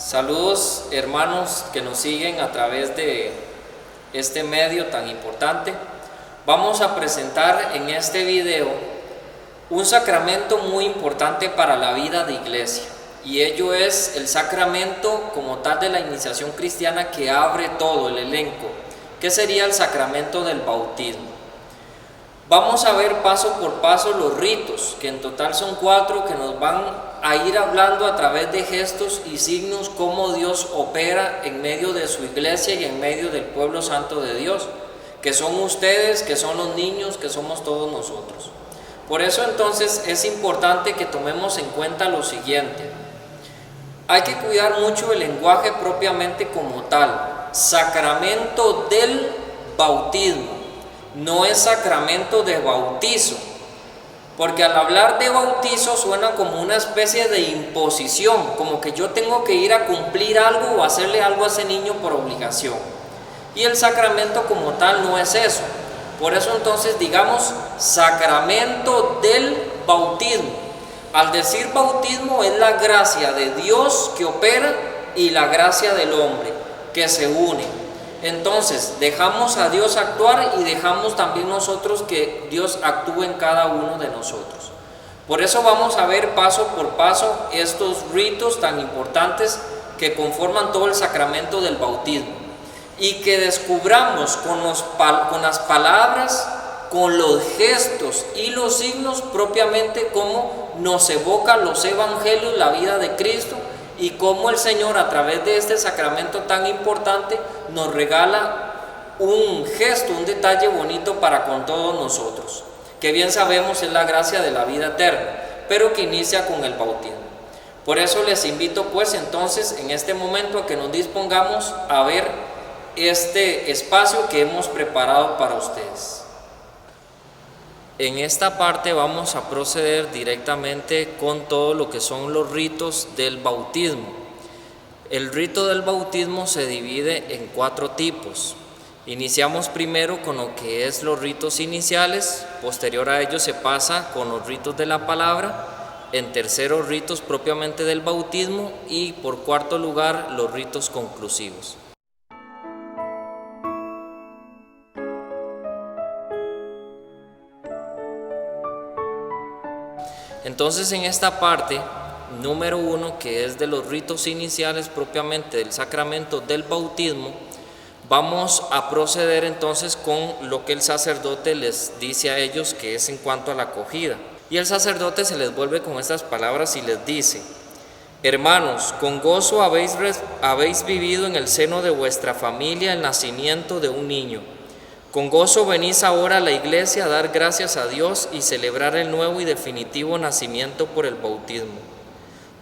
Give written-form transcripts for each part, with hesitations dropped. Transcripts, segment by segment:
Saludos hermanos que nos siguen a través de este medio tan importante. Vamos a presentar en este video un sacramento muy importante para la vida de iglesia, y ello es el sacramento como tal de la iniciación cristiana que abre todo el elenco, que sería el sacramento del bautismo. Vamos a ver paso por paso los ritos, que en total son 4, que nos van a ir hablando a través de gestos y signos cómo Dios opera en medio de su iglesia y en medio del pueblo santo de Dios, que son ustedes, que son los niños, que somos todos nosotros. Por eso entonces es importante que tomemos en cuenta lo siguiente: hay que cuidar mucho el lenguaje propiamente como tal. Sacramento del bautismo, no es sacramento de bautizo, porque al hablar de bautizo suena como una especie de imposición, como que yo tengo que ir a cumplir algo o hacerle algo a ese niño por obligación, y el sacramento como tal no es eso. Por eso entonces digamos sacramento del bautismo. Al decir bautismo es la gracia de Dios que opera y la gracia del hombre que se une. Entonces dejamos a Dios actuar y dejamos también nosotros que Dios actúe en cada uno de nosotros. Por eso vamos a ver paso por paso estos ritos tan importantes que conforman todo el sacramento del bautismo, y que descubramos con las palabras, con los gestos y los signos propiamente cómo nos evoca los evangelios, la vida de Cristo, y cómo el Señor a través de este sacramento tan importante nos regala un gesto, un detalle bonito para con todos nosotros, que bien sabemos es la gracia de la vida eterna, pero que inicia con el bautismo. Por eso les invito pues entonces en este momento a que nos dispongamos a ver este espacio que hemos preparado para ustedes. En esta parte vamos a proceder directamente con todo lo que son los ritos del bautismo. El rito del bautismo se divide en 4 tipos. Iniciamos primero con lo que es los ritos iniciales, posterior a ello se pasa con los ritos de la palabra, en tercero ritos propiamente del bautismo, y por cuarto lugar los ritos conclusivos. Entonces en esta parte número 1, que es de los ritos iniciales propiamente del sacramento del bautismo, vamos a proceder entonces con lo que el sacerdote les dice a ellos, que es en cuanto a la acogida. Y el sacerdote se les vuelve con estas palabras y les dice: hermanos, con gozo habéis vivido en el seno de vuestra familia el nacimiento de un niño. Con gozo venís ahora a la iglesia a dar gracias a Dios y celebrar el nuevo y definitivo nacimiento por el bautismo.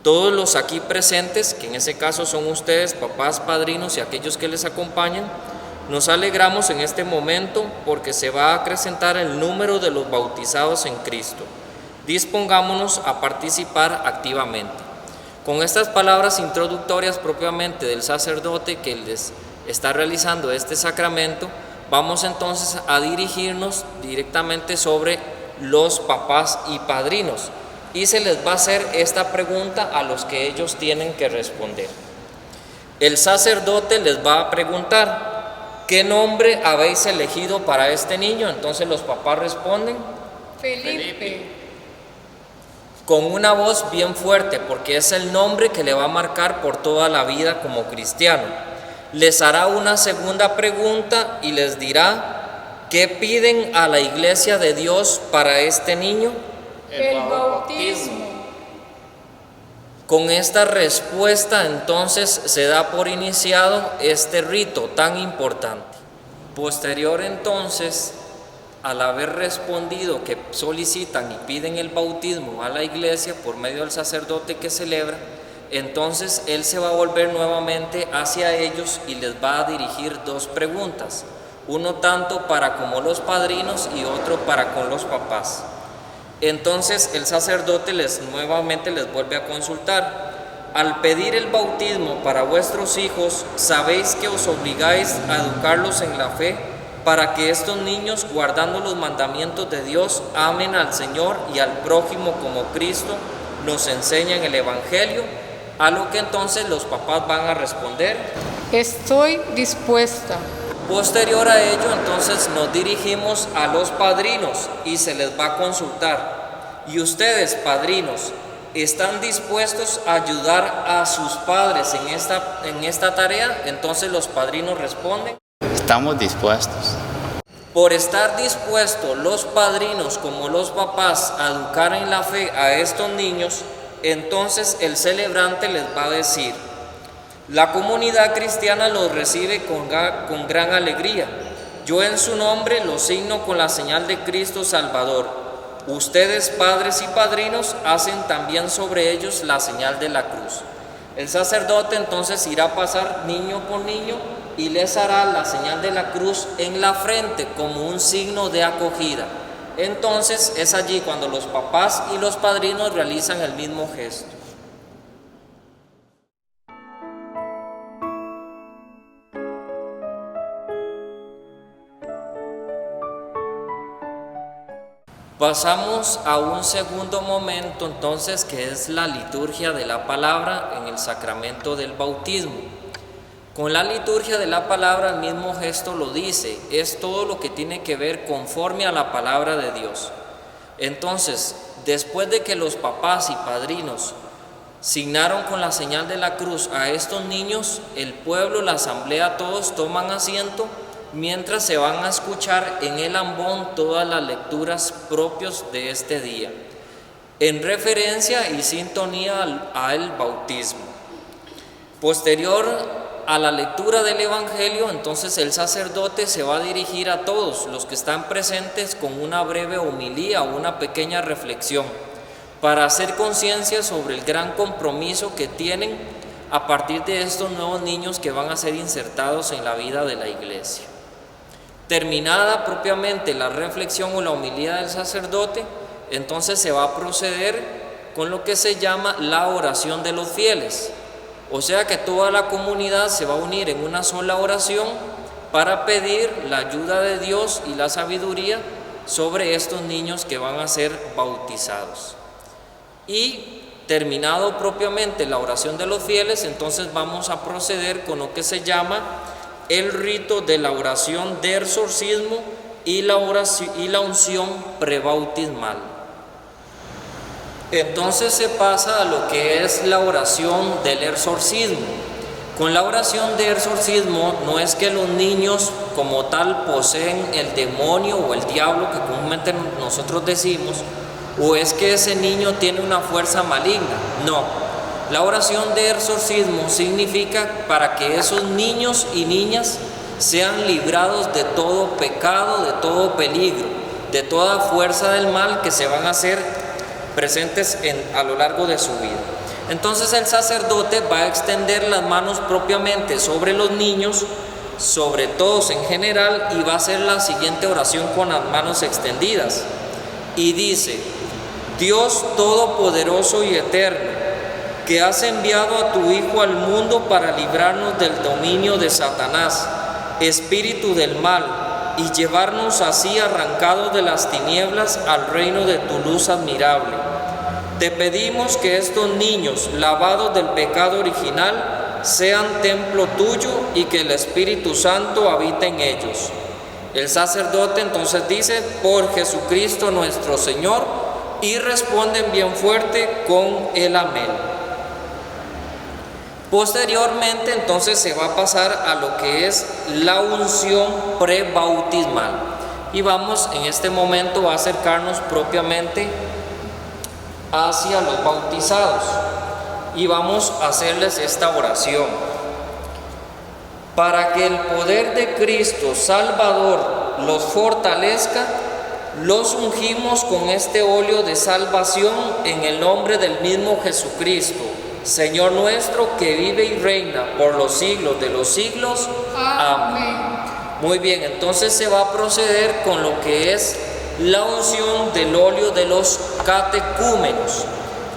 Todos los aquí presentes, que en ese caso son ustedes, papás, padrinos y aquellos que les acompañan, nos alegramos en este momento porque se va a acrecentar el número de los bautizados en Cristo. Dispongámonos a participar activamente. Con estas palabras introductorias propiamente del sacerdote que les está realizando este sacramento, vamos entonces a dirigirnos directamente sobre los papás y padrinos, y se les va a hacer esta pregunta a los que ellos tienen que responder. El sacerdote les va a preguntar: ¿qué nombre habéis elegido para este niño? Entonces los papás responden: Felipe. Con una voz bien fuerte, porque es el nombre que le va a marcar por toda la vida como cristiano. Les hará una segunda pregunta y les dirá: ¿qué piden a la iglesia de Dios para este niño? El bautismo. Con esta respuesta entonces se da por iniciado este rito tan importante. Posterior entonces, al haber respondido que solicitan y piden el bautismo a la iglesia por medio del sacerdote que celebra, entonces él se va a volver nuevamente hacia ellos y les va a dirigir 2 preguntas, uno tanto para como los padrinos y otro para con los papás. Entonces el sacerdote nuevamente les vuelve a consultar: al pedir el bautismo para vuestros hijos, ¿sabéis que os obligáis a educarlos en la fe, para que estos niños, guardando los mandamientos de Dios, amen al Señor y al prójimo como Cristo nos enseña en el Evangelio? A lo que entonces los papás van a responder: estoy dispuesta. Posterior a ello, entonces nos dirigimos a los padrinos y se les va a consultar: ¿y ustedes, padrinos, están dispuestos a ayudar a sus padres en esta tarea? Entonces los padrinos responden: estamos dispuestos. Por estar dispuestos los padrinos como los papás a educar en la fe a estos niños, entonces el celebrante les va a decir: la comunidad cristiana los recibe con gran alegría. Yo en su nombre los signo con la señal de Cristo Salvador. Ustedes, padres y padrinos, hacen también sobre ellos la señal de la cruz. El sacerdote entonces irá a pasar niño por niño y les hará la señal de la cruz en la frente como un signo de acogida. Entonces es allí cuando los papás y los padrinos realizan el mismo gesto. Pasamos a un segundo momento entonces, que es la liturgia de la palabra en el sacramento del bautismo. Con la liturgia de la palabra el mismo gesto lo dice, es todo lo que tiene que ver conforme a la palabra de Dios. Entonces, después de que los papás y padrinos signaron con la señal de la cruz a estos niños, el pueblo, la asamblea, todos toman asiento mientras se van a escuchar en el ambón todas las lecturas propias de este día, en referencia y sintonía al bautismo. Posterior a la lectura del Evangelio, entonces el sacerdote se va a dirigir a todos los que están presentes con una breve homilía o una pequeña reflexión para hacer conciencia sobre el gran compromiso que tienen a partir de estos nuevos niños que van a ser insertados en la vida de la iglesia. Terminada propiamente la reflexión o la homilía del sacerdote, entonces se va a proceder con lo que se llama la oración de los fieles. O sea que toda la comunidad se va a unir en una sola oración para pedir la ayuda de Dios y la sabiduría sobre estos niños que van a ser bautizados. Y terminado propiamente la oración de los fieles, entonces vamos a proceder con lo que se llama el rito de la oración de exorcismo y la unción prebautismal. Entonces se pasa a lo que es la oración del exorcismo. Con la oración de exorcismo no es que los niños como tal poseen el demonio o el diablo que comúnmente nosotros decimos, o es que ese niño tiene una fuerza maligna. No, la oración de exorcismo significa para que esos niños y niñas sean librados de todo pecado, de todo peligro, de toda fuerza del mal que se van a hacer presentes a lo largo de su vida. Entonces el sacerdote va a extender las manos propiamente sobre los niños, sobre todos en general, y va a hacer la siguiente oración con las manos extendidas. Y dice: Dios todopoderoso y eterno, que has enviado a tu Hijo al mundo para librarnos del dominio de Satanás, espíritu del mal, y llevarnos así arrancados de las tinieblas al reino de tu luz admirable. Te pedimos que estos niños, lavados del pecado original, sean templo tuyo y que el Espíritu Santo habite en ellos. El sacerdote entonces dice: por Jesucristo nuestro Señor, y responden bien fuerte con el amén. Posteriormente entonces se va a pasar a lo que es la unción prebautismal, y vamos en este momento a acercarnos propiamente hacia los bautizados y vamos a hacerles esta oración. Para que el poder de Cristo Salvador los fortalezca, los ungimos con este óleo de salvación en el nombre del mismo Jesucristo, Señor nuestro, que vive y reina por los siglos de los siglos. Amén. Muy bien, entonces se va a proceder con lo que es la unción del óleo de los catecúmenos.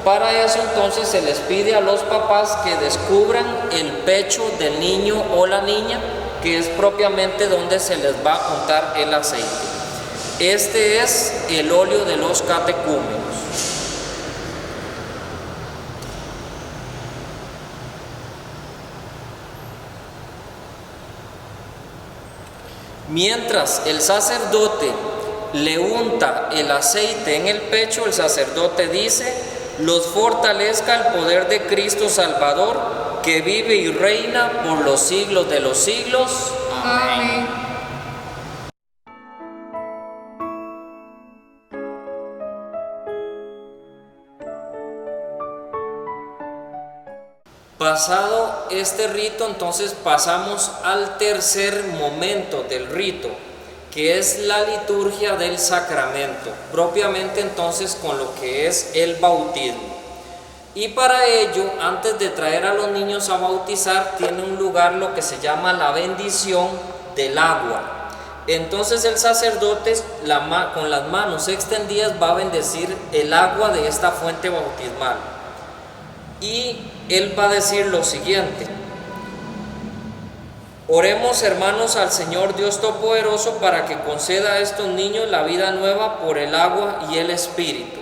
Para eso entonces se les pide a los papás que descubran el pecho del niño o la niña, que es propiamente donde se les va a untar el aceite. Este es el óleo de los catecúmenos. Mientras el sacerdote le unta el aceite en el pecho, el sacerdote dice: los fortalezca el poder de Cristo Salvador, que vive y reina por los siglos de los siglos. Amén. Pasado este rito, entonces pasamos al tercer momento del rito, que es la liturgia del sacramento, propiamente entonces con lo que es el bautismo. Y para ello, antes de traer a los niños a bautizar, tiene un lugar lo que se llama la bendición del agua. Entonces el sacerdote con las manos extendidas va a bendecir el agua de esta fuente bautismal. Y él va a decir lo siguiente: oremos, hermanos, al Señor Dios Todopoderoso para que conceda a estos niños la vida nueva por el agua y el Espíritu.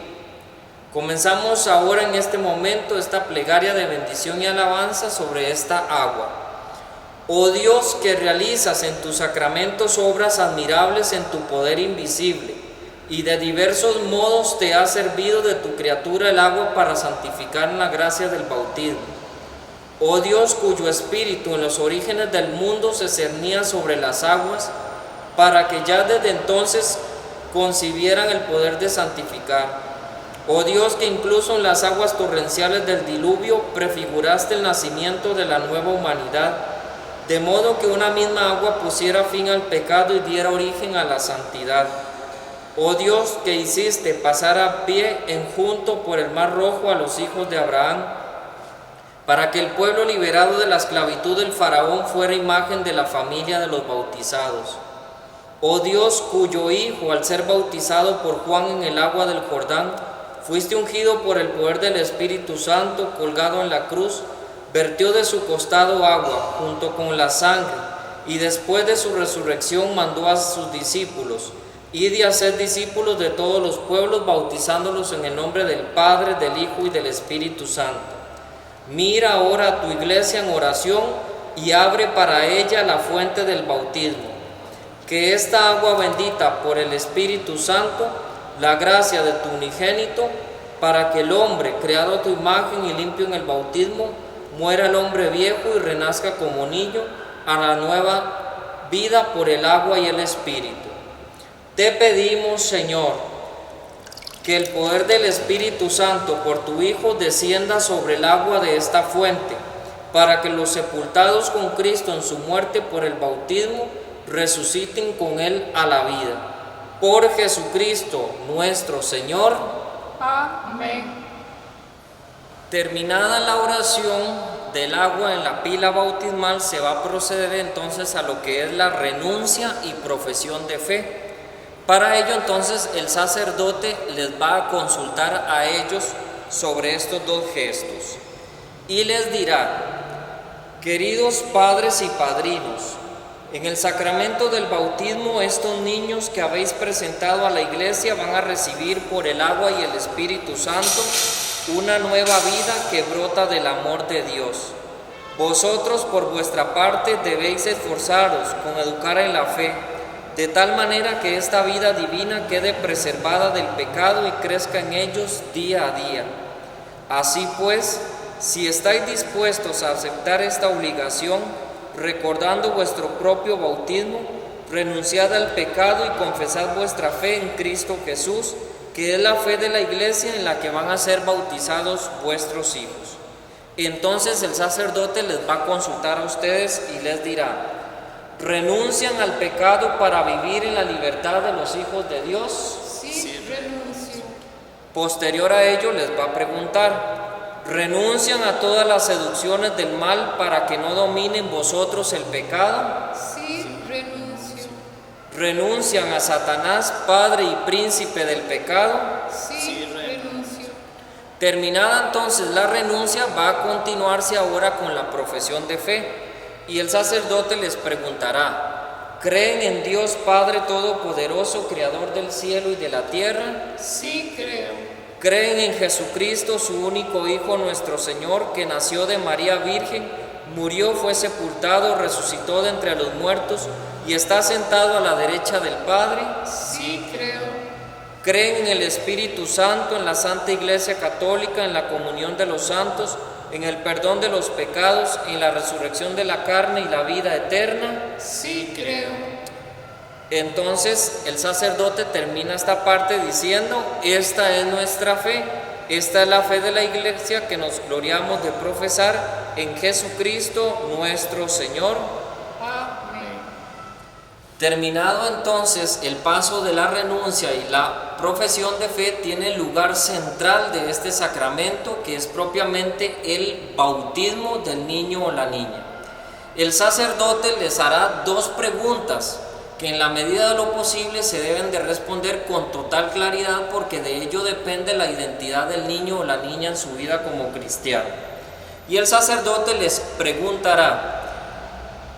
Comenzamos ahora en este momento esta plegaria de bendición y alabanza sobre esta agua. Oh Dios, que realizas en tus sacramentos obras admirables en tu poder invisible, y de diversos modos te has servido de tu criatura el agua para santificar en la gracia del bautismo. Oh Dios, cuyo espíritu en los orígenes del mundo se cernía sobre las aguas, para que ya desde entonces concibieran el poder de santificar. Oh Dios, que incluso en las aguas torrenciales del diluvio prefiguraste el nacimiento de la nueva humanidad, de modo que una misma agua pusiera fin al pecado y diera origen a la santidad. Oh Dios, que hiciste pasar a pie enjunto por el mar Rojo a los hijos de Abraham, para que el pueblo liberado de la esclavitud del faraón fuera imagen de la familia de los bautizados. Oh Dios, cuyo Hijo, al ser bautizado por Juan en el agua del Jordán, fuiste ungido por el poder del Espíritu Santo, colgado en la cruz, vertió de su costado agua junto con la sangre, y después de su resurrección mandó a sus discípulos: id y haced discípulos de todos los pueblos, bautizándolos en el nombre del Padre, del Hijo y del Espíritu Santo. Mira ahora a tu iglesia en oración y abre para ella la fuente del bautismo. Que esta agua bendita por el Espíritu Santo, la gracia de tu unigénito, para que el hombre, creado a tu imagen y limpio en el bautismo, muera el hombre viejo y renazca como niño a la nueva vida por el agua y el Espíritu. Te pedimos, Señor, que el poder del Espíritu Santo por tu Hijo descienda sobre el agua de esta fuente, para que los sepultados con Cristo en su muerte por el bautismo resuciten con Él a la vida. Por Jesucristo nuestro Señor. Amén. Terminada la oración del agua en la pila bautismal, se va a proceder entonces a lo que es la renuncia y profesión de fe. Para ello entonces el sacerdote les va a consultar a ellos sobre estos dos gestos y les dirá: queridos padres y padrinos, en el sacramento del bautismo estos niños que habéis presentado a la iglesia van a recibir por el agua y el Espíritu Santo una nueva vida que brota del amor de Dios. Vosotros por vuestra parte debéis esforzaros con educar en la fe, de tal manera que esta vida divina quede preservada del pecado y crezca en ellos día a día. Así pues, si estáis dispuestos a aceptar esta obligación, recordando vuestro propio bautismo, renunciad al pecado y confesad vuestra fe en Cristo Jesús, que es la fe de la iglesia en la que van a ser bautizados vuestros hijos. Entonces el sacerdote les va a consultar a ustedes y les dirá: ¿renuncian al pecado para vivir en la libertad de los hijos de Dios? Sí, renuncio. Posterior a ello les va a preguntar: ¿renuncian a todas las seducciones del mal para que no domine en vosotros el pecado? Sí, renuncio. ¿Renuncian a Satanás, padre y príncipe del pecado? Sí, renuncio. Terminada entonces la renuncia, va a continuarse ahora con la profesión de fe, y el sacerdote les preguntará: ¿creen en Dios Padre Todopoderoso, Creador del cielo y de la tierra? Sí, creo. ¿Creen en Jesucristo, su único Hijo, nuestro Señor, que nació de María Virgen, murió, fue sepultado, resucitó de entre los muertos y está sentado a la derecha del Padre. Sí, creo. Creen en el Espíritu Santo, en la Santa Iglesia Católica, en la comunión de los santos, en el perdón de los pecados, en la resurrección de la carne y la vida eterna. Sí, creo. Entonces el sacerdote termina esta parte diciendo: esta es nuestra fe, esta es la fe de la Iglesia que nos gloriamos de profesar en Jesucristo nuestro Señor. Amén. Terminado entonces el paso de la renuncia y la profesión de fe, tiene el lugar central de este sacramento, que es propiamente el bautismo del niño o la niña. El sacerdote les hará dos preguntas que en la medida de lo posible se deben de responder con total claridad, porque de ello depende la identidad del niño o la niña en su vida como cristiano. Y el sacerdote les preguntará: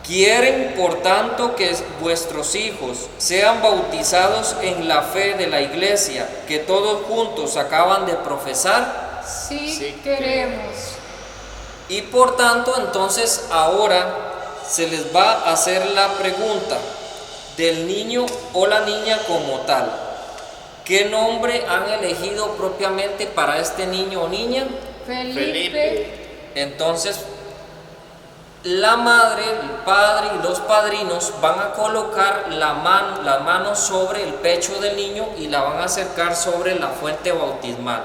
¿quieren, por tanto, que vuestros hijos sean bautizados en la fe de la Iglesia que todos juntos acaban de profesar? Sí, queremos. Y por tanto, entonces ahora se les va a hacer la pregunta del niño o la niña como tal. ¿Qué nombre han elegido propiamente para este niño o niña? Felipe. Entonces, la madre, el padre y los padrinos van a colocar las manos sobre el pecho del niño y la van a acercar sobre la fuente bautismal.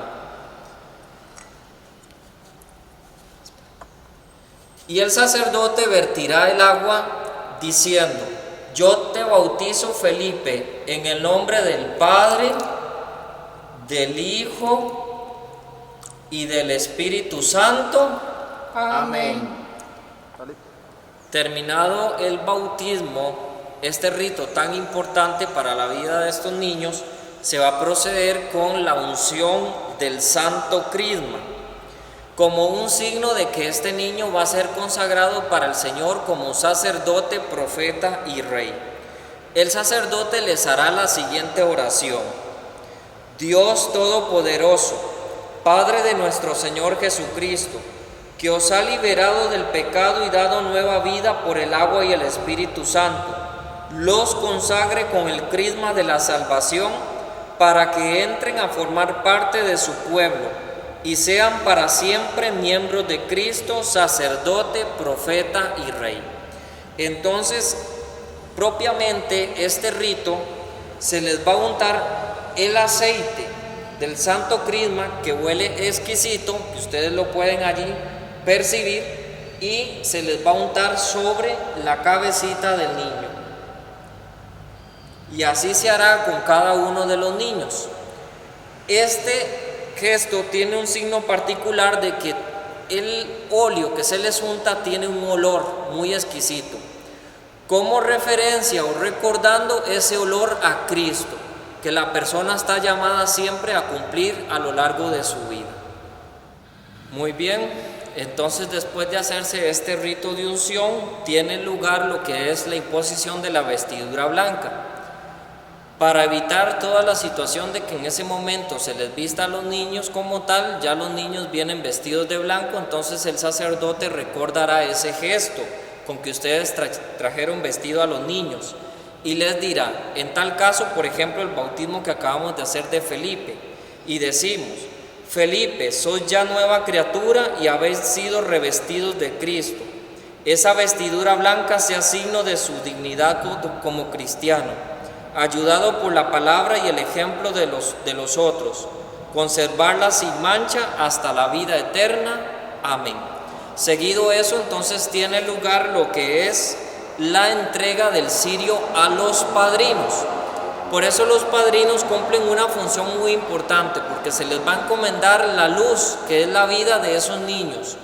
Y el sacerdote vertirá el agua diciendo: yo te bautizo, Felipe, en el nombre del Padre, del Hijo y del Espíritu Santo. Amén. Terminado el bautismo, este rito tan importante para la vida de estos niños, se va a proceder con la unción del Santo Crisma, como un signo de que este niño va a ser consagrado para el Señor como sacerdote, profeta y rey. El sacerdote les hará la siguiente oración: Dios Todopoderoso, Padre de nuestro Señor Jesucristo, que os ha liberado del pecado y dado nueva vida por el agua y el Espíritu Santo, los consagre con el crisma de la salvación para que entren a formar parte de su pueblo y sean para siempre miembros de Cristo, sacerdote, profeta y rey. Entonces, propiamente este rito se les va a untar el aceite del Santo Crisma, que huele exquisito, que ustedes lo pueden allí percibir, y se les va a untar sobre la cabecita del niño. Y así se hará con cada uno de los niños. Este gesto tiene un signo particular de que el óleo que se les unta tiene un olor muy exquisito, como referencia o recordando ese olor a Cristo, que la persona está llamada siempre a cumplir a lo largo de su vida. Muy bien, entonces después de hacerse este rito de unción, tiene lugar lo que es la imposición de la vestidura blanca. Para evitar toda la situación de que en ese momento se les vista a los niños como tal, ya los niños vienen vestidos de blanco, entonces el sacerdote recordará ese gesto con que ustedes trajeron vestido a los niños y les dirá, en tal caso, por ejemplo, el bautismo que acabamos de hacer de Felipe, y decimos: Felipe, sois ya nueva criatura y habéis sido revestidos de Cristo. Esa vestidura blanca sea signo de su dignidad como cristiano, ayudado por la palabra y el ejemplo de los otros, conservarla sin mancha hasta la vida eterna. Amén. Seguido eso, entonces tiene lugar lo que es la entrega del cirio a los padrinos. Por eso los padrinos cumplen una función muy importante, porque se les va a encomendar la luz, que es la vida de esos niños,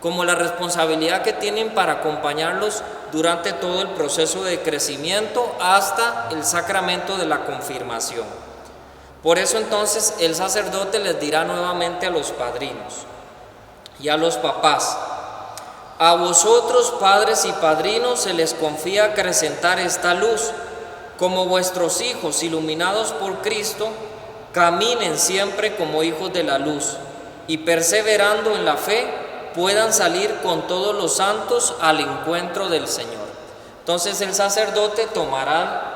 como la responsabilidad que tienen para acompañarlos durante todo el proceso de crecimiento hasta el sacramento de la confirmación. Por eso entonces el sacerdote les dirá nuevamente a los padrinos y a los papás: a vosotros, padres y padrinos, se les confía acrecentar esta luz. Como vuestros hijos iluminados por Cristo, caminen siempre como hijos de la luz y perseverando en la fe, puedan salir con todos los santos al encuentro del Señor. Entonces el sacerdote tomará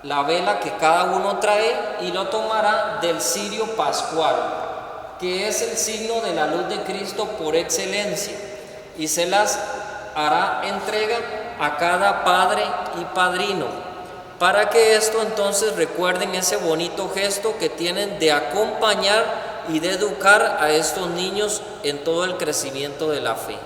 la vela que cada uno trae y lo tomará del cirio pascual, que es el signo de la luz de Cristo por excelencia, y se las hará entrega a cada padre y padrino, para que esto entonces recuerden ese bonito gesto que tienen de acompañar y de educar a estos niños en todo el crecimiento de la fe.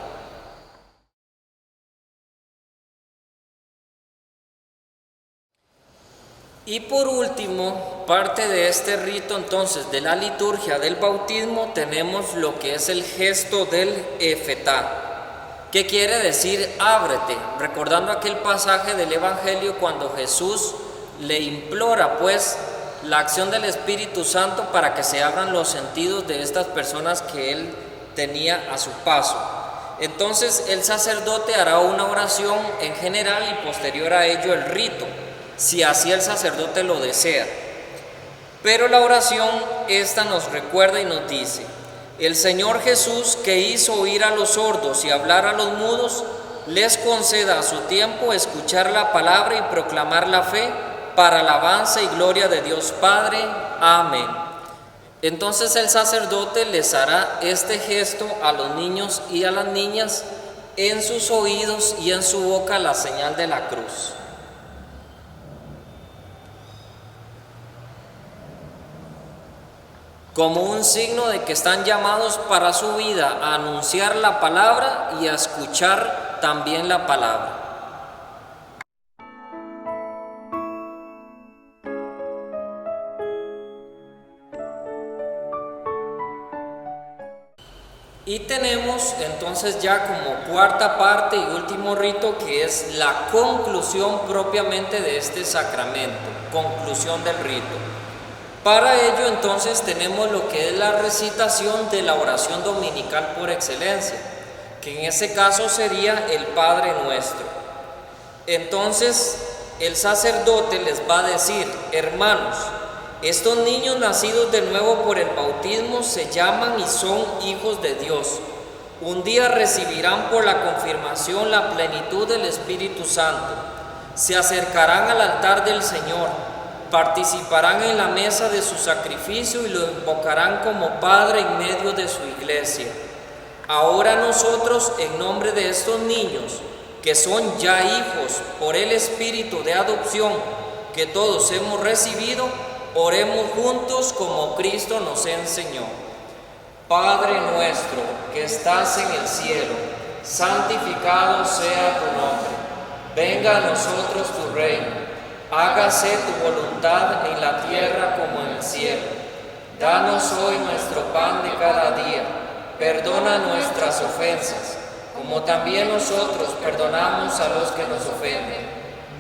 Y por último, parte de este rito entonces de la liturgia del bautismo, tenemos lo que es el gesto del efetá, que quiere decir ábrete, recordando aquel pasaje del Evangelio cuando Jesús le implora pues la acción del Espíritu Santo para que se abran los sentidos de estas personas que él tenía a su paso. Entonces el sacerdote hará una oración en general y posterior a ello el rito, si así el sacerdote lo desea. Pero la oración esta nos recuerda y nos dice: el Señor Jesús, que hizo oír a los sordos y hablar a los mudos, les conceda a su tiempo escuchar la palabra y proclamar la fe para alabanza y gloria de Dios Padre. Amén. Entonces el sacerdote les hará este gesto a los niños y a las niñas, en sus oídos y en su boca la señal de la cruz. Como un signo de que están llamados para su vida a anunciar la palabra y a escuchar también la palabra. Y tenemos entonces ya como cuarta parte y último rito, que es la conclusión propiamente de este sacramento, conclusión del rito. Para ello entonces tenemos lo que es la recitación de la oración dominical por excelencia, que en ese caso sería el Padre Nuestro. Entonces el sacerdote les va a decir: hermanos, estos niños nacidos de nuevo por el bautismo se llaman y son hijos de Dios. Un día recibirán por la confirmación la plenitud del Espíritu Santo. Se acercarán al altar del Señor, participarán en la mesa de su sacrificio y lo invocarán como Padre en medio de su iglesia. Ahora nosotros, en nombre de estos niños, que son ya hijos por el Espíritu de adopción que todos hemos recibido, oremos juntos como Cristo nos enseñó. Padre nuestro que estás en el cielo, santificado sea tu nombre. Venga a nosotros tu reino. Hágase tu voluntad en la tierra como en el cielo. Danos hoy nuestro pan de cada día. Perdona nuestras ofensas, como también nosotros perdonamos a los que nos ofenden.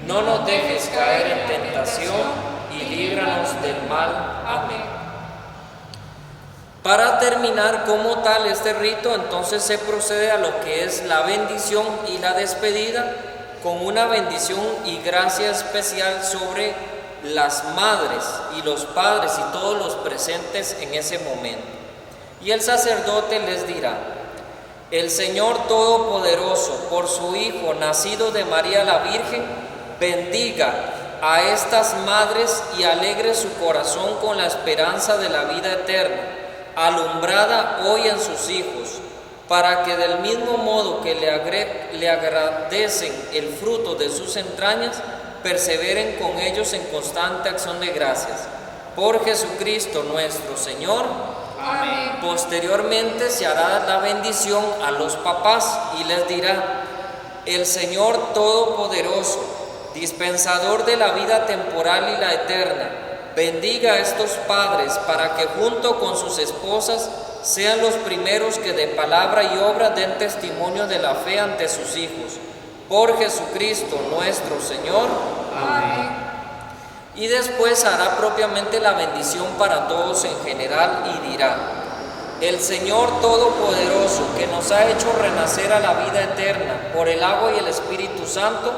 No nos dejes caer en tentación y líbranos del mal. Amén. Para terminar como tal este rito, entonces se procede a lo que es la bendición y la despedida, con una bendición y gracia especial sobre las madres y los padres y todos los presentes en ese momento. Y el sacerdote les dirá: el Señor Todopoderoso, por su Hijo, nacido de María la Virgen, bendiga a estas madres y alegre su corazón con la esperanza de la vida eterna, alumbrada hoy en sus hijos, para que del mismo modo que le agradecen el fruto de sus entrañas, perseveren con ellos en constante acción de gracias. Por Jesucristo nuestro Señor. Amén. Posteriormente se hará la bendición a los papás y les dirá: el Señor Todopoderoso, dispensador de la vida temporal y la eterna, bendiga a estos padres para que junto con sus esposas sean los primeros que de palabra y obra den testimonio de la fe ante sus hijos. Por Jesucristo nuestro Señor. Amén. Y después hará propiamente la bendición para todos en general y dirá: el Señor Todopoderoso, que nos ha hecho renacer a la vida eterna por el agua y el Espíritu Santo,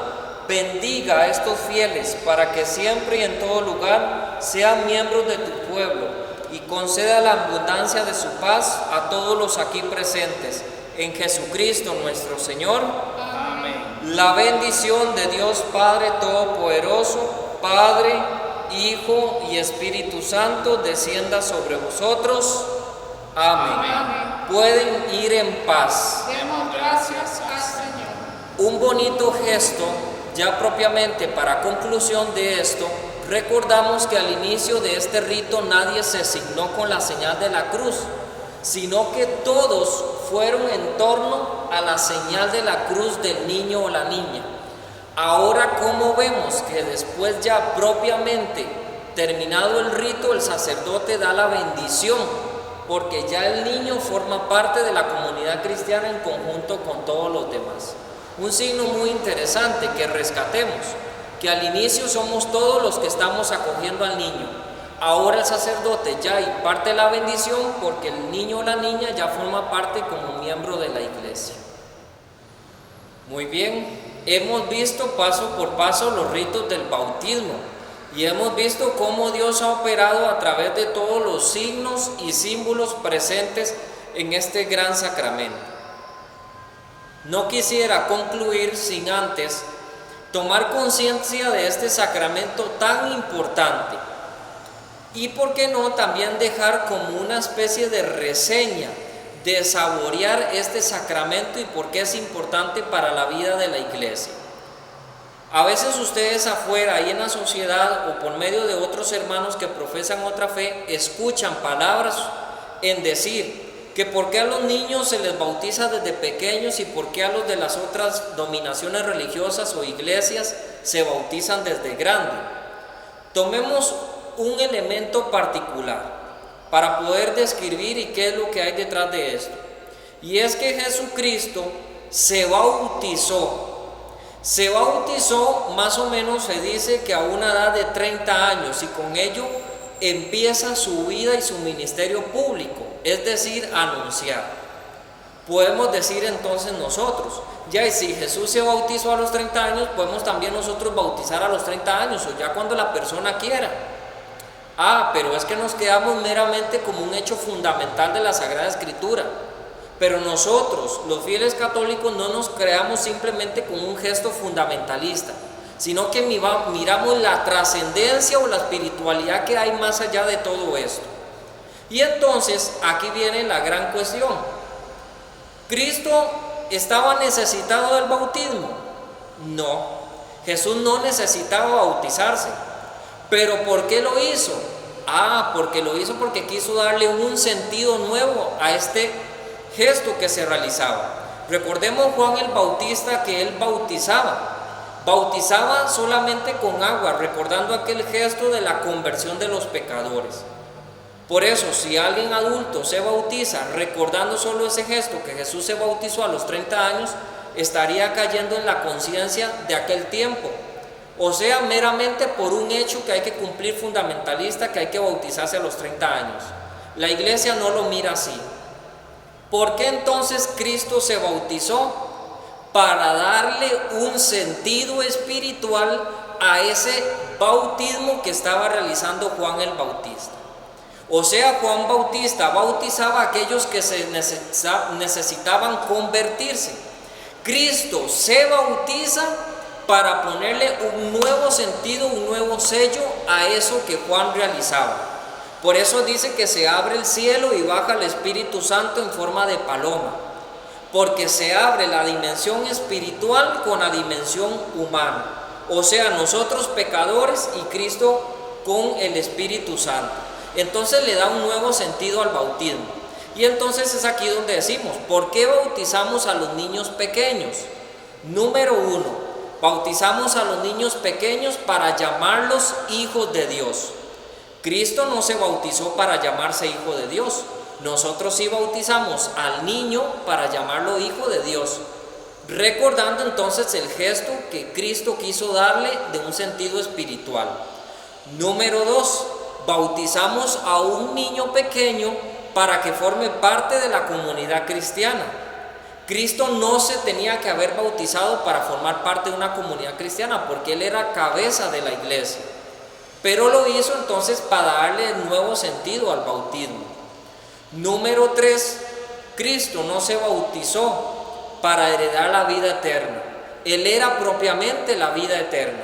bendiga a estos fieles para que siempre y en todo lugar sean miembros de tu pueblo, y conceda la abundancia de su paz a todos los aquí presentes, en Jesucristo nuestro Señor. Amén. La bendición de Dios Padre Todopoderoso, Padre, Hijo y Espíritu Santo, descienda sobre vosotros. Amén. Amén. Pueden ir en paz. Demos gracias al Señor. Un bonito gesto, ya propiamente para conclusión de esto, recordamos que al inicio de este rito nadie se signó con la señal de la cruz, sino que todos fueron en torno a la señal de la cruz del niño o la niña. Ahora, como vemos que después ya propiamente terminado el rito, el sacerdote da la bendición, porque ya el niño forma parte de la comunidad cristiana en conjunto con todos los demás. Un signo muy interesante que rescatemos, que al inicio somos todos los que estamos acogiendo al niño. Ahora el sacerdote ya imparte la bendición porque el niño o la niña ya forma parte como miembro de la iglesia. Muy bien, hemos visto paso por paso los ritos del bautismo y hemos visto cómo Dios ha operado a través de todos los signos y símbolos presentes en este gran sacramento. No quisiera concluir sin antes tomar conciencia de este sacramento tan importante y, por qué no, también dejar como una especie de reseña de saborear este sacramento y por qué es importante para la vida de la iglesia. A veces ustedes afuera, ahí en la sociedad o por medio de otros hermanos que profesan otra fe, escuchan palabras en decir que por qué a los niños se les bautiza desde pequeños y por qué a los de las otras dominaciones religiosas o iglesias se bautizan desde grande. Tomemos un elemento particular para poder describir y qué es lo que hay detrás de esto. Y es que Jesucristo se bautizó más o menos, se dice que a una edad de 30 años y con ello empieza su vida y su ministerio público, es decir, anunciar. Podemos decir entonces nosotros, ya, y si Jesús se bautizó a los 30 años, podemos también nosotros bautizar a los 30 años o ya cuando la persona quiera. Pero es que nos quedamos meramente como un hecho fundamental de la Sagrada Escritura. Pero nosotros, los fieles católicos, no nos creamos simplemente como un gesto fundamentalista, sino que miramos la trascendencia o la espiritualidad que hay más allá de todo esto. Y entonces aquí viene la gran cuestión. ¿Cristo estaba necesitado del bautismo? No, Jesús no necesitaba bautizarse. ¿Pero por qué lo hizo? Porque lo hizo porque quiso darle un sentido nuevo a este gesto que se realizaba. Recordemos Juan el Bautista, que él bautizaba solamente con agua, recordando aquel gesto de la conversión de los pecadores. Por eso, si alguien adulto se bautiza recordando solo ese gesto que Jesús se bautizó a los 30 años, estaría cayendo en la conciencia de aquel tiempo. O sea, meramente por un hecho que hay que cumplir fundamentalista, que hay que bautizarse a los 30 años. La iglesia no lo mira así. ¿Por qué entonces Cristo se bautizó? Para darle un sentido espiritual a ese bautismo que estaba realizando Juan el Bautista. O sea, Juan Bautista bautizaba a aquellos que se necesitaban convertirse. Cristo se bautiza para ponerle un nuevo sentido, un nuevo sello a eso que Juan realizaba. Por eso dice que se abre el cielo y baja el Espíritu Santo en forma de paloma, porque se abre la dimensión espiritual con la dimensión humana, o sea, nosotros pecadores y Cristo con el Espíritu Santo. Entonces le da un nuevo sentido al bautismo. Y entonces es aquí donde decimos, ¿por qué bautizamos a los niños pequeños? Número 1, bautizamos a los niños pequeños para llamarlos hijos de Dios. Cristo no se bautizó para llamarse hijo de Dios. Nosotros sí bautizamos al niño para llamarlo hijo de Dios, recordando entonces el gesto que Cristo quiso darle de un sentido espiritual. Número 2, bautizamos a un niño pequeño para que forme parte de la comunidad cristiana. Cristo no se tenía que haber bautizado para formar parte de una comunidad cristiana, porque Él era cabeza de la iglesia. Pero lo hizo entonces para darle nuevo sentido al bautismo. Número 3, Cristo no se bautizó para heredar la vida eterna. Él era propiamente la vida eterna.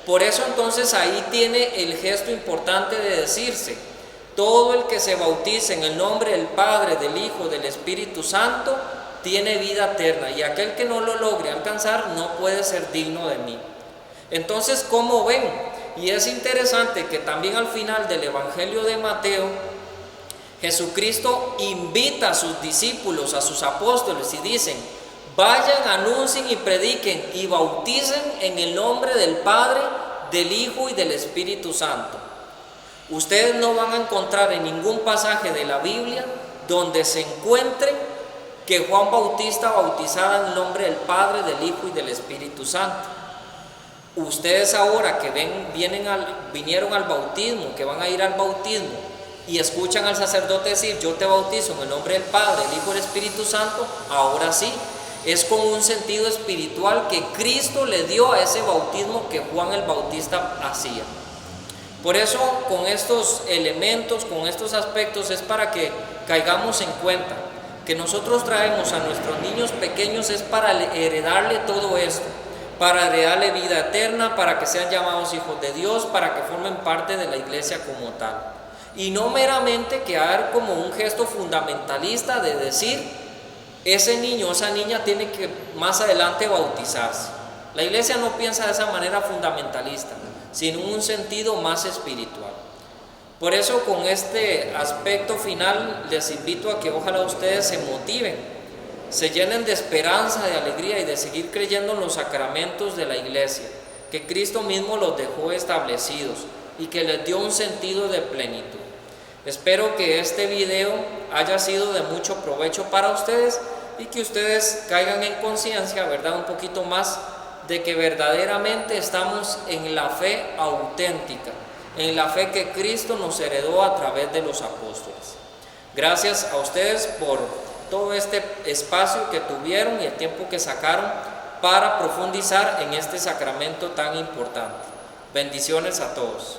Por eso entonces ahí tiene el gesto importante de decirse: todo el que se bautice en el nombre del Padre, del Hijo, del Espíritu Santo, tiene vida eterna, y aquel que no lo logre alcanzar no puede ser digno de mí. Entonces, ¿cómo ven? Y es interesante que también al final del Evangelio de Mateo, Jesucristo invita a sus discípulos, a sus apóstoles, y dicen: vayan, anuncien y prediquen y bauticen en el nombre del Padre, del Hijo y del Espíritu Santo. Ustedes no van a encontrar en ningún pasaje de la Biblia donde se encuentren que Juan Bautista bautizara en el nombre del Padre, del Hijo y del Espíritu Santo. Ustedes ahora que vinieron al bautismo, que van a ir al bautismo y escuchan al sacerdote decir: yo te bautizo en el nombre del Padre, del Hijo y del Espíritu Santo, ahora sí, es con un sentido espiritual que Cristo le dio a ese bautismo que Juan el Bautista hacía. Por eso, con estos elementos, con estos aspectos, es para que caigamos en cuenta que nosotros traemos a nuestros niños pequeños es para heredarle todo esto, para heredarle vida eterna, para que sean llamados hijos de Dios, para que formen parte de la iglesia como tal. Y no meramente quedar como un gesto fundamentalista de decir: ese niño o esa niña tiene que más adelante bautizarse. La iglesia no piensa de esa manera fundamentalista, sino en un sentido más espiritual. Por eso, con este aspecto final, les invito a que ojalá ustedes se motiven, se llenen de esperanza, de alegría y de seguir creyendo en los sacramentos de la iglesia, que Cristo mismo los dejó establecidos y que les dio un sentido de plenitud. Espero que este video haya sido de mucho provecho para ustedes y que ustedes caigan en conciencia, ¿verdad?, un poquito más de que verdaderamente estamos en la fe auténtica, en la fe que Cristo nos heredó a través de los apóstoles. Gracias a ustedes por todo este espacio que tuvieron y el tiempo que sacaron para profundizar en este sacramento tan importante. Bendiciones a todos.